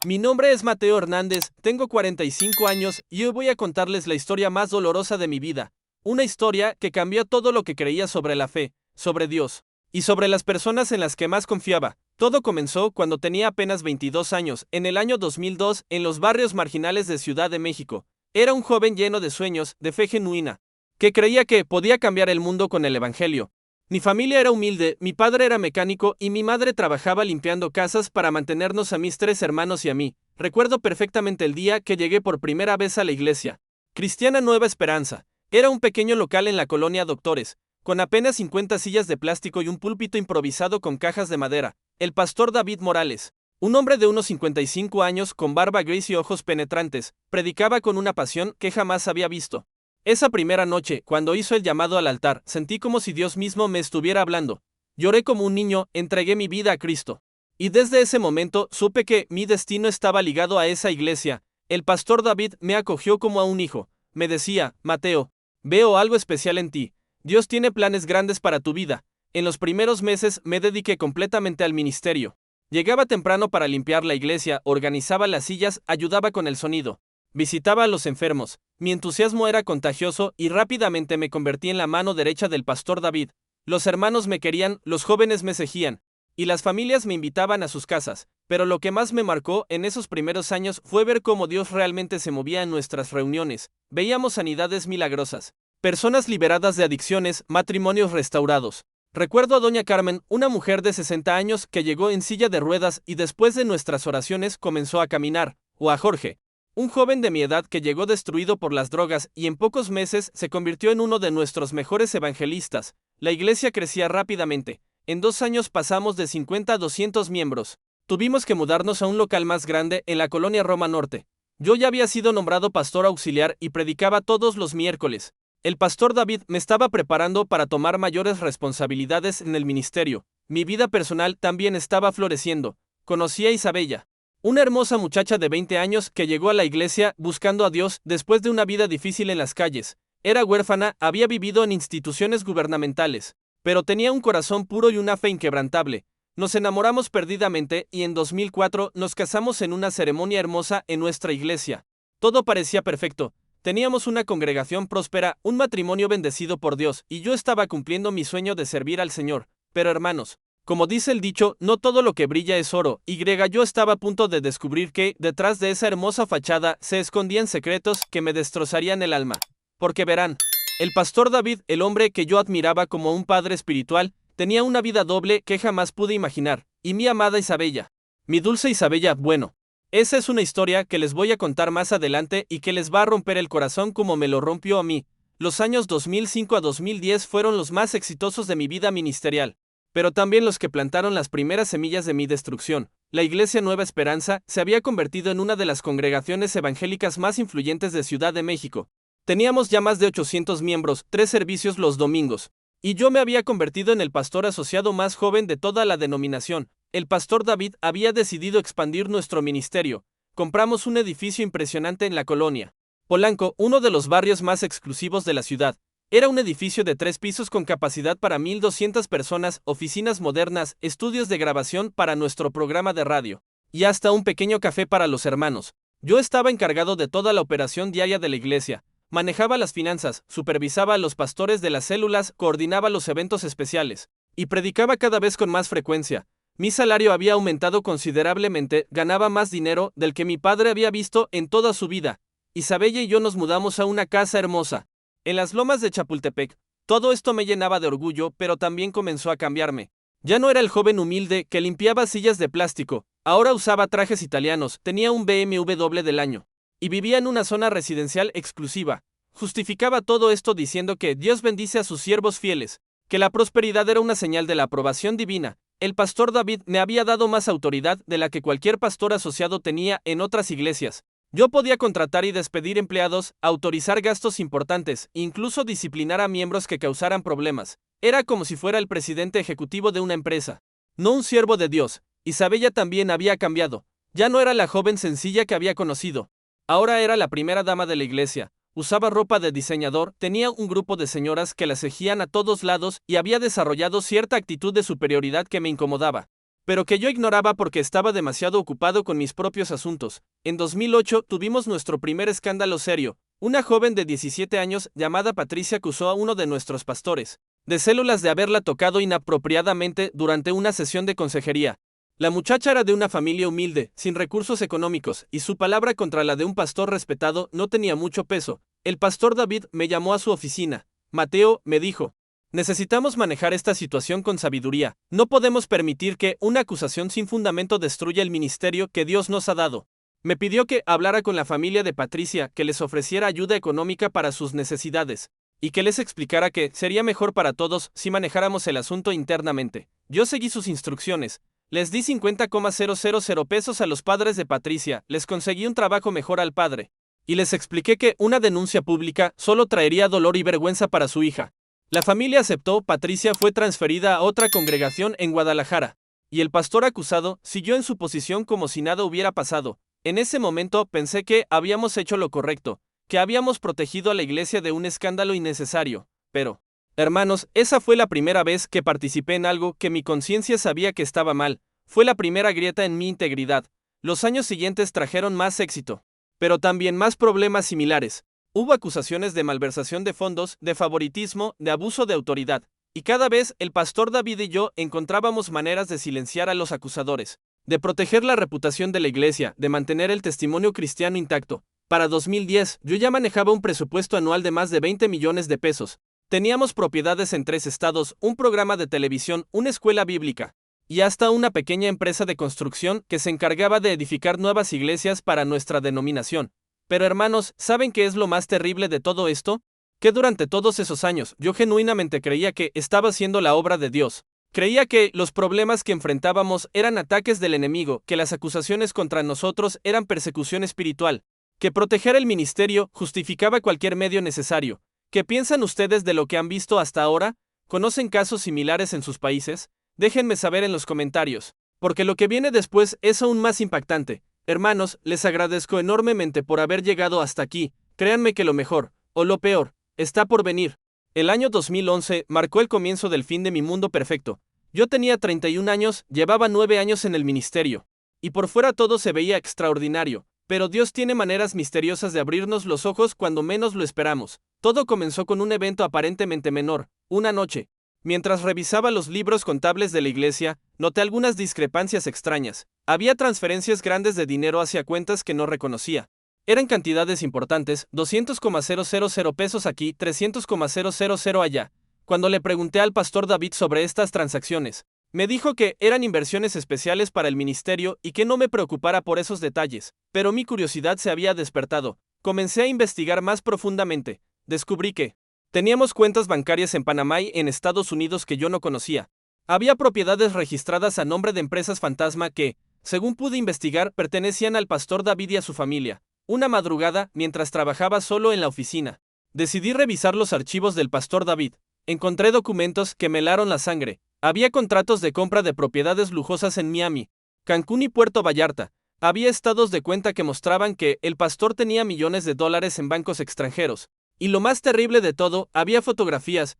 Mi nombre es Mateo Hernández, tengo 45 años y hoy voy a contarles la historia más dolorosa de mi vida. Una historia que cambió todo lo que creía sobre la fe, sobre Dios y sobre las personas en las que más confiaba. Todo comenzó cuando tenía apenas 22 años, en el año 2002, en los barrios marginales de Ciudad de México. Era un joven lleno de sueños, de fe genuina, que creía que podía cambiar el mundo con el Evangelio. Mi familia era humilde, mi padre era mecánico y mi madre trabajaba limpiando casas para mantenernos a mis 3 hermanos y a mí. Recuerdo perfectamente el día que llegué por primera vez a la iglesia Cristiana Nueva Esperanza. Era un pequeño local en la colonia Doctores, con apenas 50 sillas de plástico y un púlpito improvisado con cajas de madera. El pastor David Morales, un hombre de unos 55 años con barba gris y ojos penetrantes, predicaba con una pasión que jamás había visto. Esa primera noche, cuando hizo el llamado al altar, sentí como si Dios mismo me estuviera hablando. Lloré como un niño, entregué mi vida a Cristo. Y desde ese momento supe que mi destino estaba ligado a esa iglesia. El pastor David me acogió como a un hijo. Me decía: Mateo, veo algo especial en ti. Dios tiene planes grandes para tu vida. En los primeros meses me dediqué completamente al ministerio. Llegaba temprano para limpiar la iglesia, organizaba las sillas, ayudaba con el sonido. Visitaba a los enfermos. Mi entusiasmo era contagioso y rápidamente me convertí en la mano derecha del pastor David. Los hermanos me querían, los jóvenes me seguían, y las familias me invitaban a sus casas. Pero lo que más me marcó en esos primeros años fue ver cómo Dios realmente se movía en nuestras reuniones. Veíamos sanidades milagrosas, personas liberadas de adicciones, matrimonios restaurados. Recuerdo a doña Carmen, una mujer de 60 años que llegó en silla de ruedas y después de nuestras oraciones comenzó a caminar, o a Jorge, un joven de mi edad que llegó destruido por las drogas y en pocos meses se convirtió en uno de nuestros mejores evangelistas. La iglesia crecía rápidamente. En 2 años pasamos de 50 a 200 miembros. Tuvimos que mudarnos a un local más grande en la colonia Roma Norte. Yo ya había sido nombrado pastor auxiliar y predicaba todos los miércoles. El pastor David me estaba preparando para tomar mayores responsabilidades en el ministerio. Mi vida personal también estaba floreciendo. Conocí a Isabella, una hermosa muchacha de 20 años que llegó a la iglesia buscando a Dios después de una vida difícil en las calles. Era huérfana, había vivido en instituciones gubernamentales, pero tenía un corazón puro y una fe inquebrantable. Nos enamoramos perdidamente y en 2004 nos casamos en una ceremonia hermosa en nuestra iglesia. Todo parecía perfecto. Teníamos una congregación próspera, un matrimonio bendecido por Dios, y yo estaba cumpliendo mi sueño de servir al Señor. Pero hermanos, como dice el dicho, no todo lo que brilla es oro. Yo estaba a punto de descubrir que, detrás de esa hermosa fachada, se escondían secretos que me destrozarían el alma. Porque verán, el pastor David, el hombre que yo admiraba como un padre espiritual, tenía una vida doble que jamás pude imaginar. Y mi amada Isabella, mi dulce Isabella, bueno, esa es una historia que les voy a contar más adelante y que les va a romper el corazón como me lo rompió a mí. Los años 2005 a 2010 fueron los más exitosos de mi vida ministerial, pero también los que plantaron las primeras semillas de mi destrucción. La Iglesia Nueva Esperanza se había convertido en una de las congregaciones evangélicas más influyentes de Ciudad de México. Teníamos ya más de 800 miembros, 3 servicios los domingos, y yo me había convertido en el pastor asociado más joven de toda la denominación. El pastor David había decidido expandir nuestro ministerio. Compramos un edificio impresionante en la colonia Polanco, uno de los barrios más exclusivos de la ciudad. Era un edificio de 3 pisos con capacidad para 1,200 personas, oficinas modernas, estudios de grabación para nuestro programa de radio, y hasta un pequeño café para los hermanos. Yo estaba encargado de toda la operación diaria de la iglesia. Manejaba las finanzas, supervisaba a los pastores de las células, coordinaba los eventos especiales, y predicaba cada vez con más frecuencia. Mi salario había aumentado considerablemente, ganaba más dinero del que mi padre había visto en toda su vida. Isabella y yo nos mudamos a una casa hermosa en las lomas de Chapultepec. Todo esto me llenaba de orgullo, pero también comenzó a cambiarme. Ya no era el joven humilde que limpiaba sillas de plástico, ahora usaba trajes italianos, tenía un BMW doble del año, y vivía en una zona residencial exclusiva. Justificaba todo esto diciendo que Dios bendice a sus siervos fieles, que la prosperidad era una señal de la aprobación divina. El pastor David me había dado más autoridad de la que cualquier pastor asociado tenía en otras iglesias. Yo podía contratar y despedir empleados, autorizar gastos importantes, incluso disciplinar a miembros que causaran problemas. Era como si fuera el presidente ejecutivo de una empresa, no un siervo de Dios. Isabella también había cambiado. Ya no era la joven sencilla que había conocido. Ahora era la primera dama de la iglesia. Usaba ropa de diseñador, tenía un grupo de señoras que la seguían a todos lados y había desarrollado cierta actitud de superioridad que me incomodaba. pero que yo ignoraba porque estaba demasiado ocupado con mis propios asuntos. En 2008 tuvimos nuestro primer escándalo serio. Una joven de 17 años llamada Patricia acusó a uno de nuestros pastores de células de haberla tocado inapropiadamente durante una sesión de consejería. La muchacha era de una familia humilde, sin recursos económicos, y su palabra contra la de un pastor respetado no tenía mucho peso. El pastor David me llamó a su oficina. Mateo, me dijo, necesitamos manejar esta situación con sabiduría. No podemos permitir que una acusación sin fundamento destruya el ministerio que Dios nos ha dado. Me pidió que hablara con la familia de Patricia, que les ofreciera ayuda económica para sus necesidades, y que les explicara que sería mejor para todos si manejáramos el asunto internamente. Yo seguí sus instrucciones. Les di 50,000 pesos a los padres de Patricia, les conseguí un trabajo mejor al padre, y les expliqué que una denuncia pública solo traería dolor y vergüenza para su hija. La familia aceptó. Patricia fue transferida a otra congregación en Guadalajara, y el pastor acusado siguió en su posición como si nada hubiera pasado. En ese momento pensé que habíamos hecho lo correcto, que habíamos protegido a la iglesia de un escándalo innecesario, pero, hermanos, esa fue la primera vez que participé en algo que mi conciencia sabía que estaba mal. Fue la primera grieta en mi integridad. Los años siguientes trajeron más éxito, pero también más problemas similares. Hubo acusaciones de malversación de fondos, de favoritismo, de abuso de autoridad, y cada vez el pastor David y yo encontrábamos maneras de silenciar a los acusadores, de proteger la reputación de la iglesia, de mantener el testimonio cristiano intacto. Para 2010, yo ya manejaba un presupuesto anual de más de 20 millones de pesos. Teníamos propiedades en 3 estados, un programa de televisión, una escuela bíblica, y hasta una pequeña empresa de construcción que se encargaba de edificar nuevas iglesias para nuestra denominación. Pero hermanos, ¿saben qué es lo más terrible de todo esto? Que durante todos esos años yo genuinamente creía que estaba haciendo la obra de Dios. Creía que los problemas que enfrentábamos eran ataques del enemigo, que las acusaciones contra nosotros eran persecución espiritual, que proteger el ministerio justificaba cualquier medio necesario. ¿Qué piensan ustedes de lo que han visto hasta ahora? ¿Conocen casos similares en sus países? Déjenme saber en los comentarios, porque lo que viene después es aún más impactante. Hermanos, les agradezco enormemente por haber llegado hasta aquí. Créanme que lo mejor, o lo peor, está por venir. El año 2011 marcó el comienzo del fin de mi mundo perfecto. Yo tenía 31 años, llevaba 9 años en el ministerio, y por fuera todo se veía extraordinario, pero Dios tiene maneras misteriosas de abrirnos los ojos cuando menos lo esperamos. Todo comenzó con un evento aparentemente menor. Una noche, mientras revisaba los libros contables de la iglesia, noté algunas discrepancias extrañas. Había transferencias grandes de dinero hacia cuentas que no reconocía. Eran cantidades importantes, 200,000 pesos aquí, 300,000 allá. Cuando le pregunté al pastor David sobre estas transacciones, me dijo que eran inversiones especiales para el ministerio y que no me preocupara por esos detalles, pero mi curiosidad se había despertado. Comencé a investigar más profundamente. Descubrí que teníamos cuentas bancarias en Panamá y en Estados Unidos que yo no conocía. Había propiedades registradas a nombre de empresas fantasma que, según pude investigar, pertenecían al pastor David y a su familia. Una madrugada, mientras trabajaba solo en la oficina, decidí revisar los archivos del pastor David. Encontré documentos que me helaron la sangre. Había contratos de compra de propiedades lujosas en Miami, Cancún y Puerto Vallarta. Había estados de cuenta que mostraban que el pastor tenía millones de dólares en bancos extranjeros. Y lo más terrible de todo, había fotografías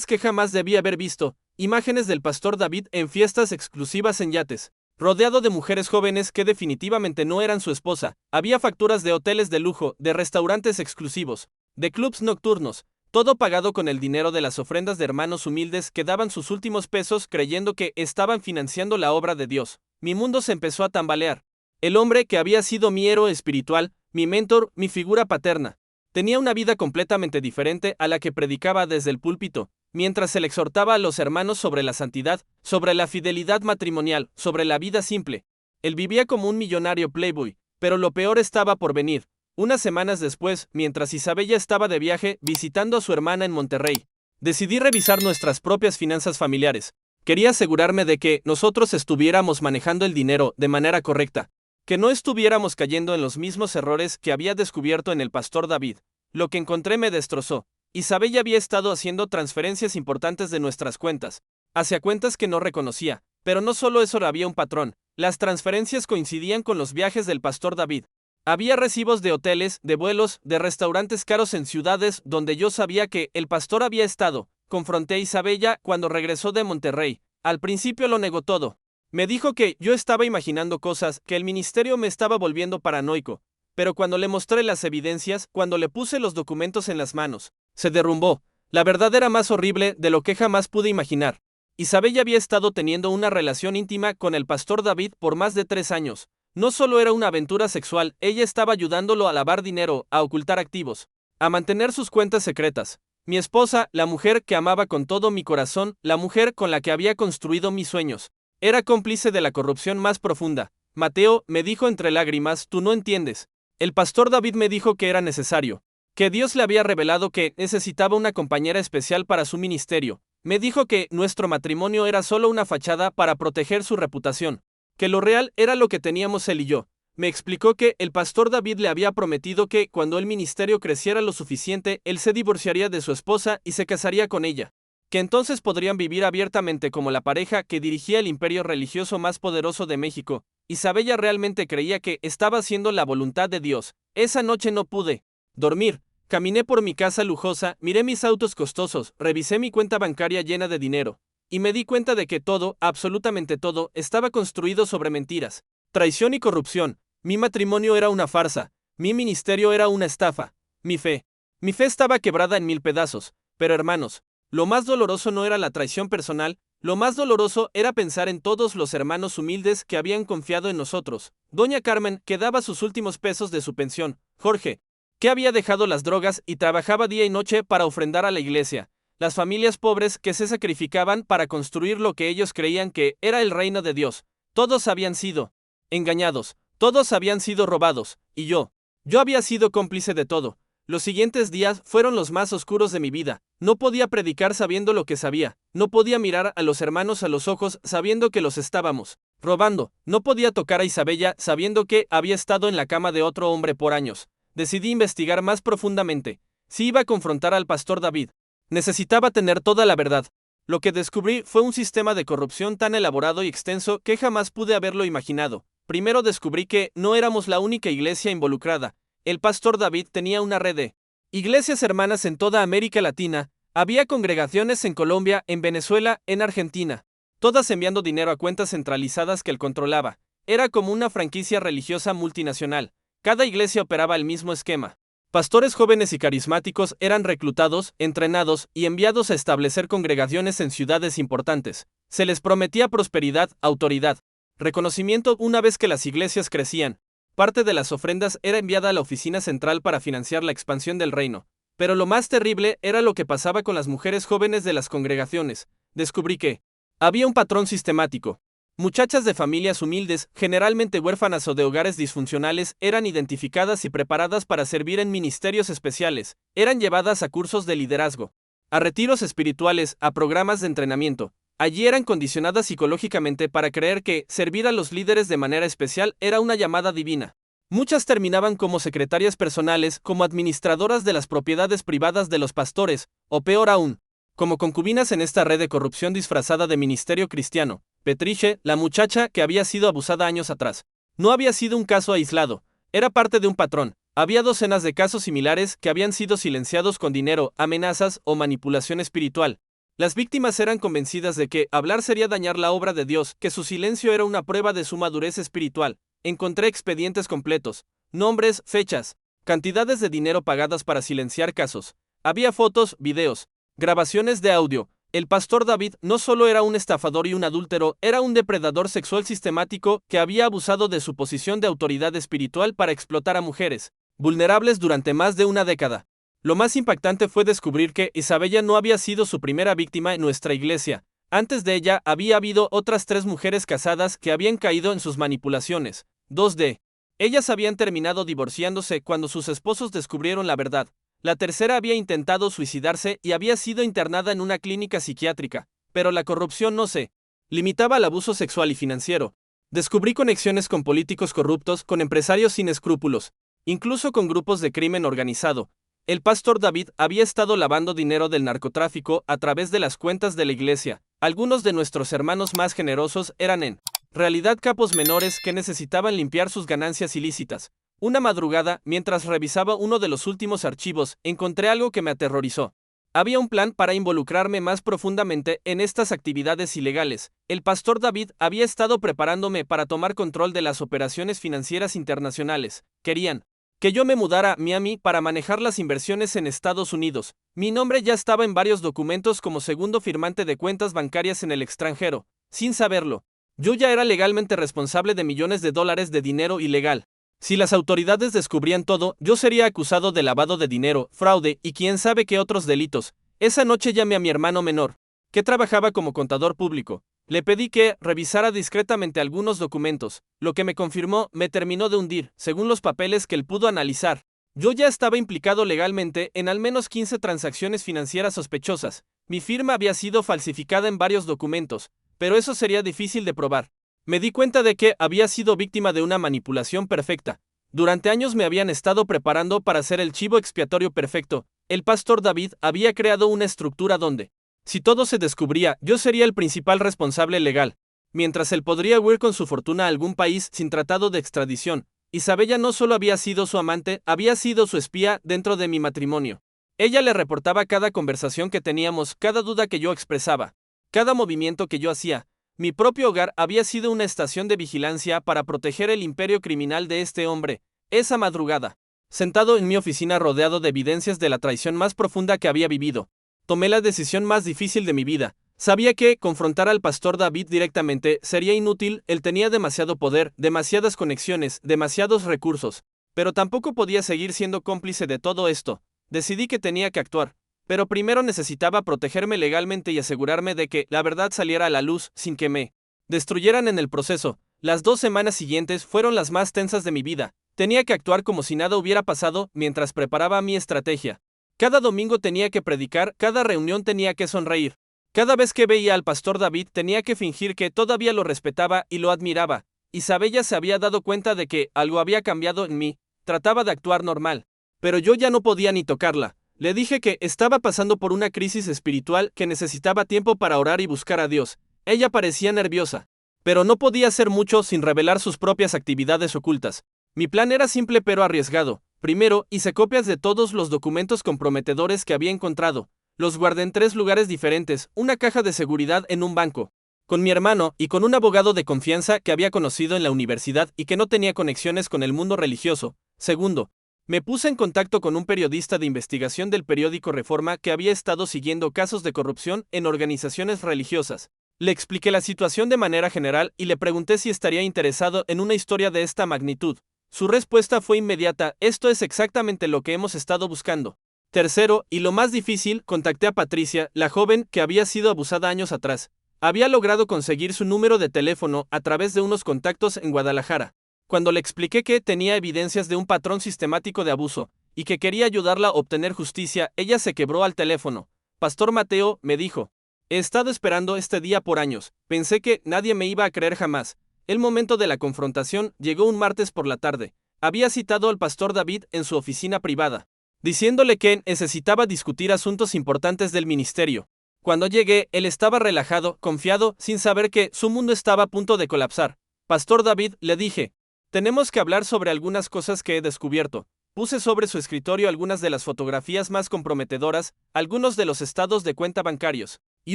que jamás debí haber visto, imágenes del pastor David en fiestas exclusivas en yates, rodeado de mujeres jóvenes que definitivamente no eran su esposa. Había facturas de hoteles de lujo, de restaurantes exclusivos, de clubs nocturnos, todo pagado con el dinero de las ofrendas de hermanos humildes que daban sus últimos pesos creyendo que estaban financiando la obra de Dios. Mi mundo se empezó a tambalear. El hombre que había sido mi héroe espiritual, mi mentor, mi figura paterna, tenía una vida completamente diferente a la que predicaba desde el púlpito, mientras él exhortaba a los hermanos sobre la santidad, sobre la fidelidad matrimonial, sobre la vida simple. Él vivía como un millonario playboy, pero lo peor estaba por venir. Unas semanas después, mientras Isabella estaba de viaje visitando a su hermana en Monterrey, decidí revisar nuestras propias finanzas familiares. Quería asegurarme de que nosotros estuviéramos manejando el dinero de manera correcta, que no estuviéramos cayendo en los mismos errores que había descubierto en el pastor David. Lo que encontré me destrozó. Isabella había estado haciendo transferencias importantes de nuestras cuentas, hacia cuentas que no reconocía, pero no solo eso, había un patrón. Las transferencias coincidían con los viajes del pastor David. Había recibos de hoteles, de vuelos, de restaurantes caros en ciudades donde yo sabía que el pastor había estado. Confronté a Isabella cuando regresó de Monterrey. Al principio lo negó todo. Me dijo que yo estaba imaginando cosas, que el ministerio me estaba volviendo paranoico, pero cuando le mostré las evidencias, cuando le puse los documentos en las manos, se derrumbó. La verdad era más horrible de lo que jamás pude imaginar. Isabella había estado teniendo una relación íntima con el pastor David por más de 3 años. No solo era una aventura sexual, ella estaba ayudándolo a lavar dinero, a ocultar activos, a mantener sus cuentas secretas. Mi esposa, la mujer que amaba con todo mi corazón, la mujer con la que había construido mis sueños, era cómplice de la corrupción más profunda. Mateo, me dijo entre lágrimas, tú no entiendes. El pastor David me dijo que era necesario, que Dios le había revelado que necesitaba una compañera especial para su ministerio. Me dijo que nuestro matrimonio era solo una fachada para proteger su reputación, que lo real era lo que teníamos él y yo. Me explicó que el pastor David le había prometido que, cuando el ministerio creciera lo suficiente, él se divorciaría de su esposa y se casaría con ella, que entonces podrían vivir abiertamente como la pareja que dirigía el imperio religioso más poderoso de México. Isabella realmente creía que estaba haciendo la voluntad de Dios. Esa noche no pude dormir. Caminé por mi casa lujosa, miré mis autos costosos, revisé mi cuenta bancaria llena de dinero, y me di cuenta de que todo, absolutamente todo, estaba construido sobre mentiras, traición y corrupción. Mi matrimonio era una farsa, mi ministerio era una estafa, mi fe estaba quebrada en 1000 pedazos. Pero hermanos, lo más doloroso no era la traición personal, lo más doloroso era pensar en todos los hermanos humildes que habían confiado en nosotros. Doña Carmen, que daba sus últimos pesos de su pensión, Jorge, que había dejado las drogas y trabajaba día y noche para ofrendar a la iglesia, las familias pobres que se sacrificaban para construir lo que ellos creían que era el reino de Dios. Todos habían sido engañados, todos habían sido robados, y yo había sido cómplice de todo. Los siguientes días fueron los más oscuros de mi vida. No podía predicar sabiendo lo que sabía, no podía mirar a los hermanos a los ojos sabiendo que los estábamos robando, no podía tocar a Isabella sabiendo que había estado en la cama de otro hombre por años. Decidí investigar más profundamente. Si iba a confrontar al pastor David, necesitaba tener toda la verdad. Lo que descubrí fue un sistema de corrupción tan elaborado y extenso que jamás pude haberlo imaginado. Primero descubrí que no éramos la única iglesia involucrada. El pastor David tenía una red de iglesias hermanas en toda América Latina. Había congregaciones en Colombia, en Venezuela, en Argentina, todas enviando dinero a cuentas centralizadas que él controlaba. Era como una franquicia religiosa multinacional. Cada iglesia operaba el mismo esquema. Pastores jóvenes y carismáticos eran reclutados, entrenados y enviados a establecer congregaciones en ciudades importantes. Se les prometía prosperidad, autoridad, reconocimiento una vez que las iglesias crecían. Parte de las ofrendas era enviada a la oficina central para financiar la expansión del reino. Pero lo más terrible era lo que pasaba con las mujeres jóvenes de las congregaciones. Descubrí que había un patrón sistemático. Muchachas de familias humildes, generalmente huérfanas o de hogares disfuncionales, eran identificadas y preparadas para servir en ministerios especiales, eran llevadas a cursos de liderazgo, a retiros espirituales, a programas de entrenamiento. Allí eran condicionadas psicológicamente para creer que servir a los líderes de manera especial era una llamada divina. Muchas terminaban como secretarias personales, como administradoras de las propiedades privadas de los pastores, o peor aún, como concubinas en esta red de corrupción disfrazada de ministerio cristiano. Petriche, la muchacha que había sido abusada años atrás, no había sido un caso aislado, era parte de un patrón. Había docenas de casos similares que habían sido silenciados con dinero, amenazas o manipulación espiritual. Las víctimas eran convencidas de que hablar sería dañar la obra de Dios, que su silencio era una prueba de su madurez espiritual. Encontré expedientes completos, nombres, fechas, cantidades de dinero pagadas para silenciar casos. Había fotos, videos, grabaciones de audio. El pastor David no solo era un estafador y un adúltero, era un depredador sexual sistemático que había abusado de su posición de autoridad espiritual para explotar a mujeres vulnerables durante más de una década. Lo más impactante fue descubrir que Isabella no había sido su primera víctima en nuestra iglesia. Antes de ella había habido otras 3 mujeres casadas que habían caído en sus manipulaciones. 2 de ellas habían terminado divorciándose cuando sus esposos descubrieron la verdad. La tercera había intentado suicidarse y había sido internada en una clínica psiquiátrica, pero la corrupción no se limitaba al abuso sexual y financiero. Descubrí conexiones con políticos corruptos, con empresarios sin escrúpulos, incluso con grupos de crimen organizado. El pastor David había estado lavando dinero del narcotráfico a través de las cuentas de la iglesia. Algunos de nuestros hermanos más generosos eran en realidad capos menores que necesitaban limpiar sus ganancias ilícitas. Una madrugada, mientras revisaba uno de los últimos archivos, encontré algo que me aterrorizó. Había un plan para involucrarme más profundamente en estas actividades ilegales. El pastor David había estado preparándome para tomar control de las operaciones financieras internacionales. Querían que yo me mudara a Miami para manejar las inversiones en Estados Unidos. Mi nombre ya estaba en varios documentos como segundo firmante de cuentas bancarias en el extranjero. Sin saberlo, yo ya era legalmente responsable de millones de dólares de dinero ilegal. Si las autoridades descubrían todo, yo sería acusado de lavado de dinero, fraude y quién sabe qué otros delitos. Esa noche llamé a mi hermano menor, que trabajaba como contador público. Le pedí que revisara discretamente algunos documentos. Lo que me confirmó me terminó de hundir, según los papeles que él pudo analizar. Yo ya estaba implicado legalmente en al menos 15 transacciones financieras sospechosas. Mi firma había sido falsificada en varios documentos, pero eso sería difícil de probar. Me di cuenta de que había sido víctima de una manipulación perfecta. Durante años me habían estado preparando para ser el chivo expiatorio perfecto. El pastor David había creado una estructura donde, si todo se descubría, yo sería el principal responsable legal, mientras él podría huir con su fortuna a algún país sin tratado de extradición. Isabella no solo había sido su amante, había sido su espía dentro de mi matrimonio. Ella le reportaba cada conversación que teníamos, cada duda que yo expresaba, cada movimiento que yo hacía. Mi propio hogar había sido una estación de vigilancia para proteger el imperio criminal de este hombre. Esa madrugada, sentado en mi oficina rodeado de evidencias de la traición más profunda que había vivido, tomé la decisión más difícil de mi vida. Sabía que confrontar al pastor David directamente sería inútil, él tenía demasiado poder, demasiadas conexiones, demasiados recursos, pero tampoco podía seguir siendo cómplice de todo esto. Decidí que tenía que actuar, pero primero necesitaba protegerme legalmente y asegurarme de que la verdad saliera a la luz sin que me destruyeran en el proceso. Las 2 semanas siguientes fueron las más tensas de mi vida. Tenía que actuar como si nada hubiera pasado mientras preparaba mi estrategia. Cada domingo tenía que predicar, cada reunión tenía que sonreír. Cada vez que veía al pastor David tenía que fingir que todavía lo respetaba y lo admiraba. Isabella se había dado cuenta de que algo había cambiado en mí. Trataba de actuar normal, pero yo ya no podía ni tocarla. Le dije que estaba pasando por una crisis espiritual, que necesitaba tiempo para orar y buscar a Dios. Ella parecía nerviosa, pero no podía hacer mucho sin revelar sus propias actividades ocultas. Mi plan era simple pero arriesgado. Primero, hice copias de todos los documentos comprometedores que había encontrado. Los guardé en 3 lugares diferentes, una caja de seguridad en un banco, con mi hermano y con un abogado de confianza que había conocido en la universidad y que no tenía conexiones con el mundo religioso. Segundo, me puse en contacto con un periodista de investigación del periódico Reforma que había estado siguiendo casos de corrupción en organizaciones religiosas. Le expliqué la situación de manera general y le pregunté si estaría interesado en una historia de esta magnitud. Su respuesta fue inmediata: esto es exactamente lo que hemos estado buscando. Tercero, y lo más difícil, contacté a Patricia, la joven que había sido abusada años atrás. Había logrado conseguir su número de teléfono a través de unos contactos en Guadalajara. Cuando le expliqué que tenía evidencias de un patrón sistemático de abuso y que quería ayudarla a obtener justicia, ella se quebró al teléfono. Pastor Mateo, me dijo, he estado esperando este día por años. Pensé que nadie me iba a creer jamás. El momento de la confrontación llegó un martes por la tarde. Había citado al pastor David en su oficina privada, diciéndole que necesitaba discutir asuntos importantes del ministerio. Cuando llegué, él estaba relajado, confiado, sin saber que su mundo estaba a punto de colapsar. Pastor David, le dije, tenemos que hablar sobre algunas cosas que he descubierto. Puse sobre su escritorio algunas de las fotografías más comprometedoras, algunos de los estados de cuenta bancarios, y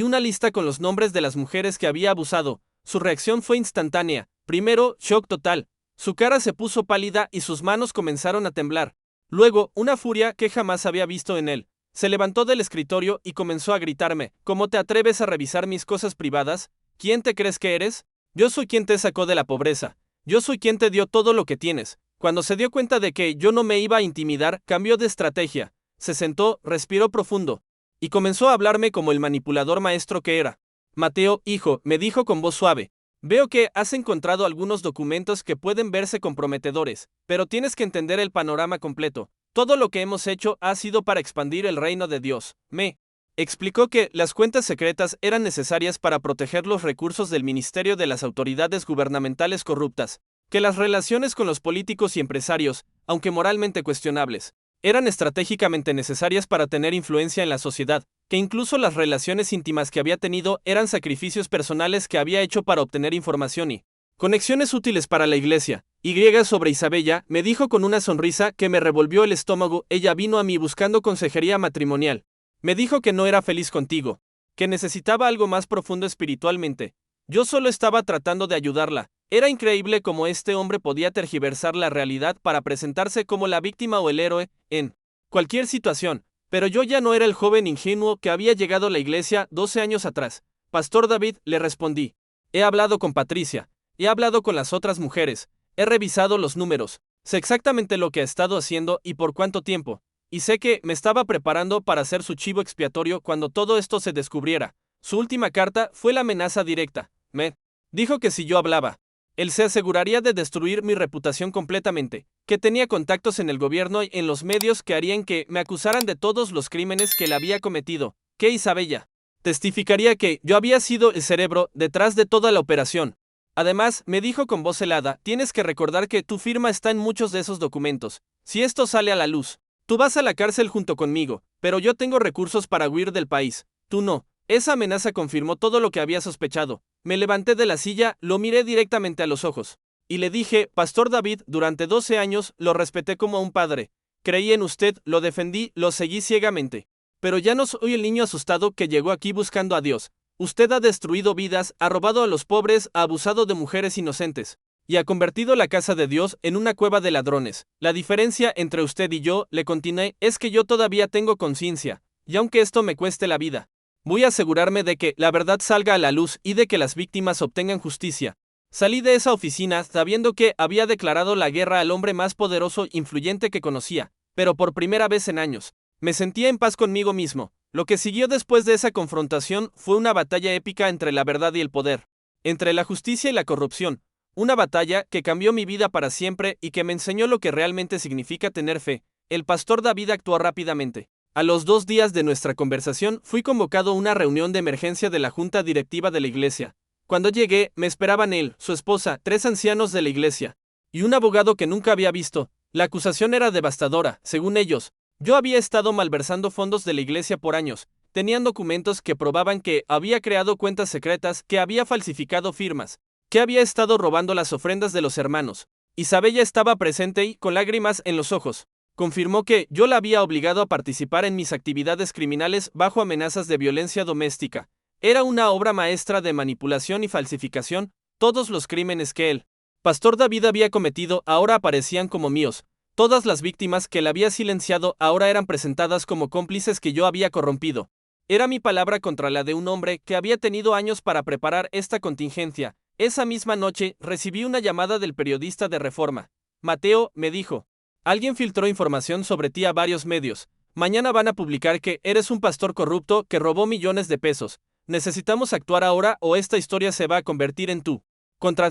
una lista con los nombres de las mujeres que había abusado. Su reacción fue instantánea. Primero, shock total. Su cara se puso pálida y sus manos comenzaron a temblar. Luego, una furia que jamás había visto en él. Se levantó del escritorio y comenzó a gritarme: ¿cómo te atreves a revisar mis cosas privadas? ¿Quién te crees que eres? Yo soy quien te sacó de la pobreza. Yo soy quien te dio todo lo que tienes. Cuando se dio cuenta de que yo no me iba a intimidar, cambió de estrategia. Se sentó, respiró profundo, y comenzó a hablarme como el manipulador maestro que era. Mateo, hijo, me dijo con voz suave, veo que has encontrado algunos documentos que pueden verse comprometedores, pero tienes que entender el panorama completo. Todo lo que hemos hecho ha sido para expandir el reino de Dios. Me explicó que las cuentas secretas eran necesarias para proteger los recursos del ministerio de las autoridades gubernamentales corruptas, que las relaciones con los políticos y empresarios, aunque moralmente cuestionables, eran estratégicamente necesarias para tener influencia en la sociedad, que incluso las relaciones íntimas que había tenido eran sacrificios personales que había hecho para obtener información y conexiones útiles para la iglesia. Y sobre Isabella, me dijo con una sonrisa que me revolvió el estómago. Ella vino a mí buscando consejería matrimonial. Me dijo que no era feliz contigo, que necesitaba algo más profundo espiritualmente. Yo solo estaba tratando de ayudarla. Era increíble cómo este hombre podía tergiversar la realidad para presentarse como la víctima o el héroe en cualquier situación. Pero yo ya no era el joven ingenuo que había llegado a la iglesia 12 años atrás. Pastor David, le respondí. He hablado con Patricia. He hablado con las otras mujeres. He revisado los números. Sé exactamente lo que ha estado haciendo y por cuánto tiempo. Y sé que me estaba preparando para ser su chivo expiatorio cuando todo esto se descubriera. Su última carta fue la amenaza directa. Me dijo que si yo hablaba, él se aseguraría de destruir mi reputación completamente, que tenía contactos en el gobierno y en los medios que harían que me acusaran de todos los crímenes que él había cometido, que Isabella testificaría que yo había sido el cerebro detrás de toda la operación. Además, me dijo con voz helada, tienes que recordar que tu firma está en muchos de esos documentos. Si esto sale a la luz, tú vas a la cárcel junto conmigo, pero yo tengo recursos para huir del país. Tú no. Esa amenaza confirmó todo lo que había sospechado. Me levanté de la silla, lo miré directamente a los ojos. Y le dije, Pastor David, durante 12 años lo respeté como a un padre. Creí en usted, lo defendí, lo seguí ciegamente. Pero ya no soy el niño asustado que llegó aquí buscando a Dios. Usted ha destruido vidas, ha robado a los pobres, ha abusado de mujeres inocentes. Y ha convertido la casa de Dios en una cueva de ladrones. La diferencia entre usted y yo, le continué, es que yo todavía tengo conciencia. Y aunque esto me cueste la vida, voy a asegurarme de que la verdad salga a la luz y de que las víctimas obtengan justicia. Salí de esa oficina sabiendo que había declarado la guerra al hombre más poderoso e influyente que conocía, pero por primera vez en años. Me sentía en paz conmigo mismo. Lo que siguió después de esa confrontación fue una batalla épica entre la verdad y el poder, entre la justicia y la corrupción. Una batalla que cambió mi vida para siempre y que me enseñó lo que realmente significa tener fe. El pastor David actuó rápidamente. A los 2 días de nuestra conversación, fui convocado a una reunión de emergencia de la junta directiva de la iglesia. Cuando llegué, me esperaban él, su esposa, 3 ancianos de la iglesia, y un abogado que nunca había visto. La acusación era devastadora, según ellos. Yo había estado malversando fondos de la iglesia por años. Tenían documentos que probaban que había creado cuentas secretas, que había falsificado firmas, que había estado robando las ofrendas de los hermanos. Isabella estaba presente y, con lágrimas en los ojos, confirmó que yo la había obligado a participar en mis actividades criminales bajo amenazas de violencia doméstica. Era una obra maestra de manipulación y falsificación. Todos los crímenes que el pastor David había cometido ahora aparecían como míos. Todas las víctimas que él había silenciado ahora eran presentadas como cómplices que yo había corrompido. Era mi palabra contra la de un hombre que había tenido años para preparar esta contingencia. Esa misma noche recibí una llamada del periodista de Reforma. Mateo, me dijo, alguien filtró información sobre ti a varios medios. Mañana van a publicar que eres un pastor corrupto que robó millones de pesos. Necesitamos actuar ahora o esta historia se va a convertir en tú.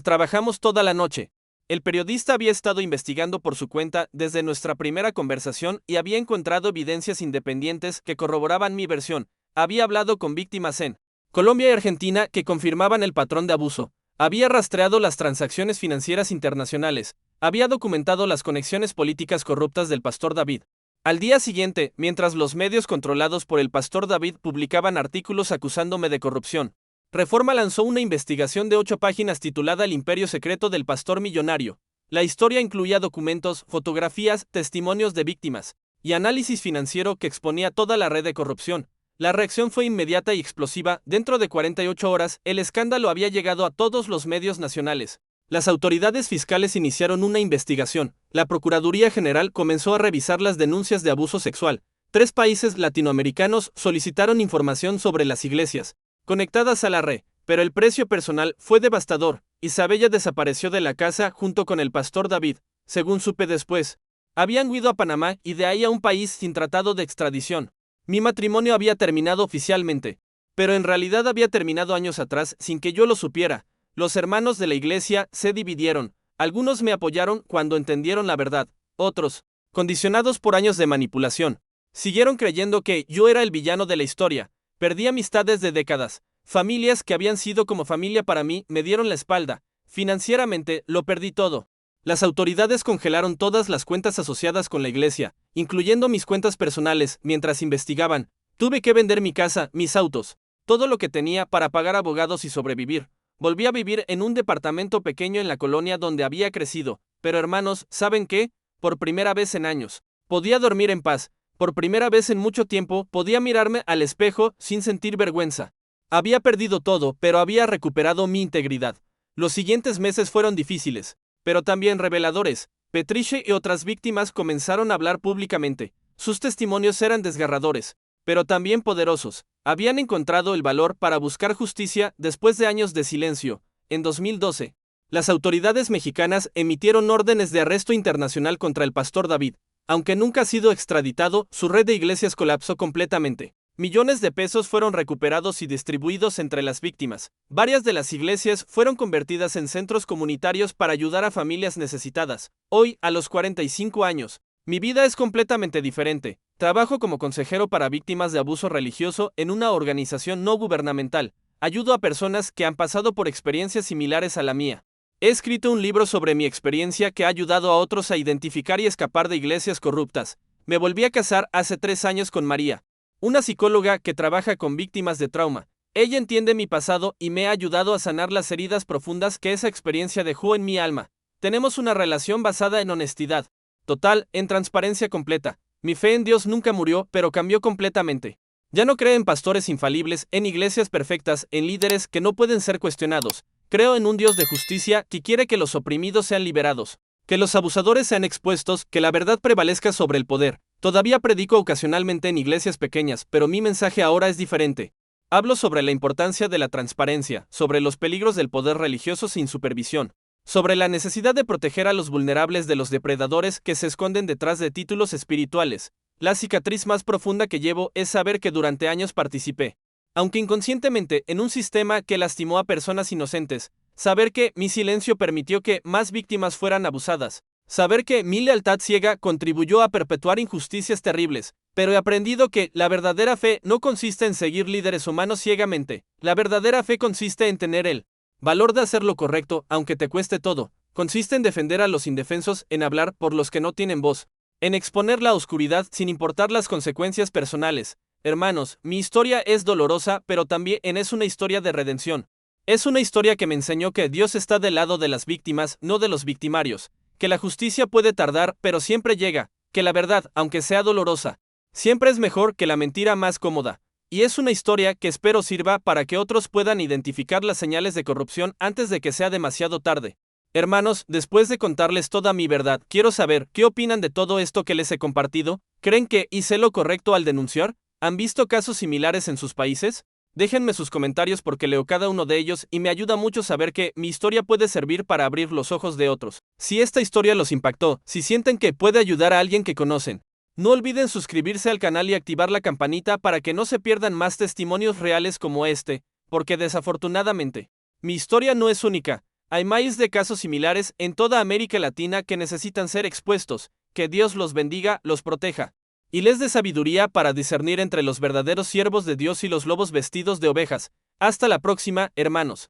Trabajamos toda la noche. El periodista había estado investigando por su cuenta desde nuestra primera conversación y había encontrado evidencias independientes que corroboraban mi versión. Había hablado con víctimas en Colombia y Argentina que confirmaban el patrón de abuso. Había rastreado las transacciones financieras internacionales. Había documentado las conexiones políticas corruptas del pastor David. Al día siguiente, mientras los medios controlados por el pastor David publicaban artículos acusándome de corrupción, Reforma lanzó una investigación de 8 páginas titulada El imperio secreto del pastor millonario. La historia incluía documentos, fotografías, testimonios de víctimas y análisis financiero que exponía toda la red de corrupción. La reacción fue inmediata y explosiva. Dentro de 48 horas, el escándalo había llegado a todos los medios nacionales. Las autoridades fiscales iniciaron una investigación. La Procuraduría General comenzó a revisar las denuncias de abuso sexual. 3 países latinoamericanos solicitaron información sobre las iglesias conectadas a la red, pero el precio personal fue devastador. Isabella desapareció de la casa junto con el pastor David, según supe después. Habían huido a Panamá y de ahí a un país sin tratado de extradición. Mi matrimonio había terminado oficialmente, pero en realidad había terminado años atrás sin que yo lo supiera. Los hermanos de la iglesia se dividieron. Algunos me apoyaron cuando entendieron la verdad. Otros, condicionados por años de manipulación, siguieron creyendo que yo era el villano de la historia. Perdí amistades de décadas. Familias que habían sido como familia para mí me dieron la espalda. Financieramente, lo perdí todo. Las autoridades congelaron todas las cuentas asociadas con la iglesia, incluyendo mis cuentas personales, mientras investigaban. Tuve que vender mi casa, mis autos, todo lo que tenía para pagar abogados y sobrevivir. Volví a vivir en un departamento pequeño en la colonia donde había crecido. Pero hermanos, ¿saben qué? Por primera vez en años, podía dormir en paz. Por primera vez en mucho tiempo podía mirarme al espejo sin sentir vergüenza. Había perdido todo, pero había recuperado mi integridad. Los siguientes meses fueron difíciles, pero también reveladores. Patricia y otras víctimas comenzaron a hablar públicamente. Sus testimonios eran desgarradores, pero también poderosos. Habían encontrado el valor para buscar justicia después de años de silencio. En 2012, las autoridades mexicanas emitieron órdenes de arresto internacional contra el pastor David. Aunque nunca ha sido extraditado, su red de iglesias colapsó completamente. Millones de pesos fueron recuperados y distribuidos entre las víctimas. Varias de las iglesias fueron convertidas en centros comunitarios para ayudar a familias necesitadas. Hoy, a los 45 años, mi vida es completamente diferente. Trabajo como consejero para víctimas de abuso religioso en una organización no gubernamental. Ayudo a personas que han pasado por experiencias similares a la mía. He escrito un libro sobre mi experiencia que ha ayudado a otros a identificar y escapar de iglesias corruptas. Me volví a casar hace 3 años con María, una psicóloga que trabaja con víctimas de trauma. Ella entiende mi pasado y me ha ayudado a sanar las heridas profundas que esa experiencia dejó en mi alma. Tenemos una relación basada en honestidad total, en transparencia completa. Mi fe en Dios nunca murió, pero cambió completamente. Ya no creo en pastores infalibles, en iglesias perfectas, en líderes que no pueden ser cuestionados. Creo en un Dios de justicia que quiere que los oprimidos sean liberados, que los abusadores sean expuestos, que la verdad prevalezca sobre el poder. Todavía predico ocasionalmente en iglesias pequeñas, pero mi mensaje ahora es diferente. Hablo sobre la importancia de la transparencia, sobre los peligros del poder religioso sin supervisión, sobre la necesidad de proteger a los vulnerables de los depredadores que se esconden detrás de títulos espirituales. La cicatriz más profunda que llevo es saber que durante años participé, aunque inconscientemente, en un sistema que lastimó a personas inocentes. Saber que mi silencio permitió que más víctimas fueran abusadas. Saber que mi lealtad ciega contribuyó a perpetuar injusticias terribles. Pero he aprendido que la verdadera fe no consiste en seguir líderes humanos ciegamente. La verdadera fe consiste en tener el valor de hacer lo correcto, aunque te cueste todo. Consiste en defender a los indefensos, en hablar por los que no tienen voz, en exponer la oscuridad sin importar las consecuencias personales. Hermanos, mi historia es dolorosa, pero también es una historia de redención. Es una historia que me enseñó que Dios está del lado de las víctimas, no de los victimarios, que la justicia puede tardar, pero siempre llega, que la verdad, aunque sea dolorosa, siempre es mejor que la mentira más cómoda. Y es una historia que espero sirva para que otros puedan identificar las señales de corrupción antes de que sea demasiado tarde. Hermanos, después de contarles toda mi verdad, quiero saber qué opinan de todo esto que les he compartido. ¿Creen que hice lo correcto al denunciar? ¿Han visto casos similares en sus países? Déjenme sus comentarios porque leo cada uno de ellos y me ayuda mucho saber que mi historia puede servir para abrir los ojos de otros. Si esta historia los impactó, si sienten que puede ayudar a alguien que conocen, no olviden suscribirse al canal y activar la campanita para que no se pierdan más testimonios reales como este, porque desafortunadamente, mi historia no es única. Hay miles de casos similares en toda América Latina que necesitan ser expuestos. Que Dios los bendiga, los proteja y les dé sabiduría para discernir entre los verdaderos siervos de Dios y los lobos vestidos de ovejas. Hasta la próxima, hermanos.